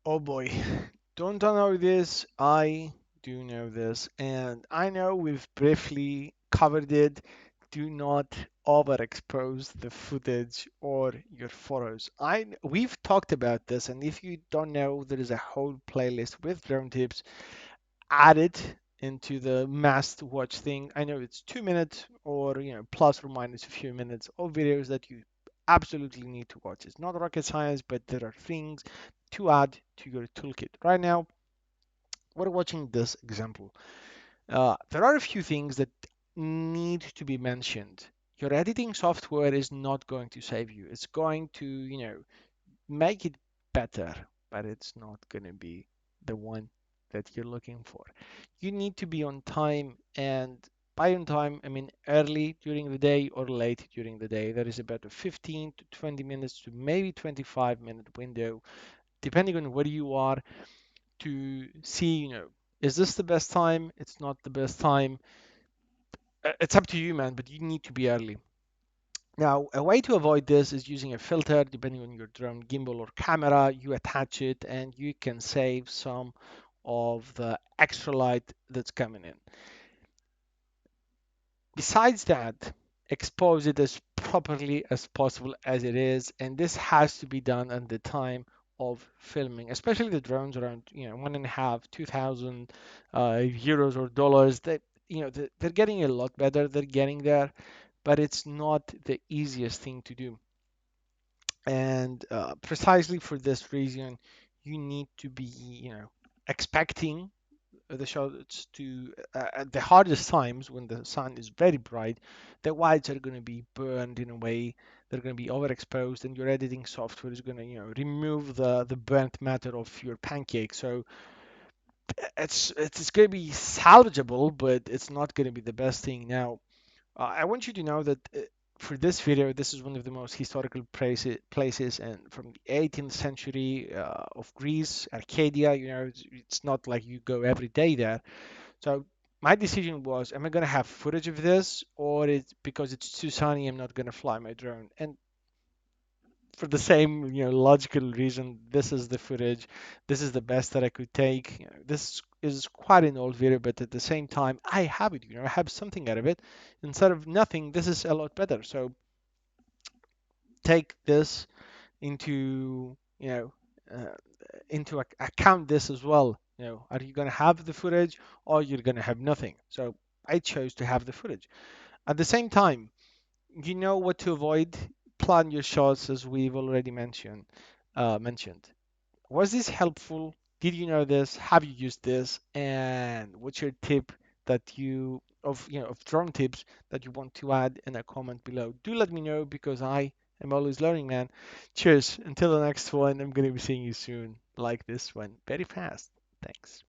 Oh boy, don't I know this? I do know this, and I know we've briefly covered it. Do not overexpose the footage or your photos. We've talked about this, and if you don't know, there is a whole playlist with drone tips. Add it into the must watch thing. I know it's 2 minutes or plus or minus a few minutes of videos that you absolutely need to watch. It's not rocket science, but there are things to add to your toolkit. Right now, we're watching this example. There are a few things that need to be mentioned. Your editing software is not going to save you. It's going to, make it better, but it's not going to be the one that you're looking for. You need to be on time, and by on time, I mean early during the day or late during the day. There is about a 15 to 20 minutes to maybe 25-minute window, depending on where you are, to see, is this the best time? It's not the best time. It's up to you, man, but you need to be early. Now, a way to avoid this is using a filter, depending on your drone gimbal or camera. You attach it and you can save some of the extra light that's coming in. Besides that, expose it as properly as possible as it is, and this has to be done at the time of filming, especially the drones around, 1.5, 2,000 euros or dollars. That they're getting a lot better. They're getting there, but it's not the easiest thing to do. And precisely for this reason, you need to be, expecting the shots to at the hardest times when the sun is very bright, the whites are going to be burned in a way. They're going to be overexposed, and your editing software is going to, remove the burnt matter of your pancake. So it's going to be salvageable, but it's not going to be the best thing. Now, I want you to know that for this video, this is one of the most historical places, and from the 18th century of Greece, Arcadia. It's not like you go every day there. So my decision was, am I going to have footage of this, or because it's too sunny, I'm not going to fly my drone? And for the same, logical reason, this is the footage. This is the best that I could take. This is quite an old video, but at the same time, I have it. I have something out of it. Instead of nothing, this is a lot better. So take this into, uh, account this as well. Are you going to have the footage or you're going to have nothing? So I chose to have the footage. At the same time, you know what to avoid. Plan your shots as we've already mentioned. Was this helpful? Did you know this? Have you used this? And what's your tip that you of of drone tips that you want to add in a comment below? Do let me know because I am always learning, man. Cheers. Until the next one, I'm gonna be seeing you soon, like this one, very fast. Thanks.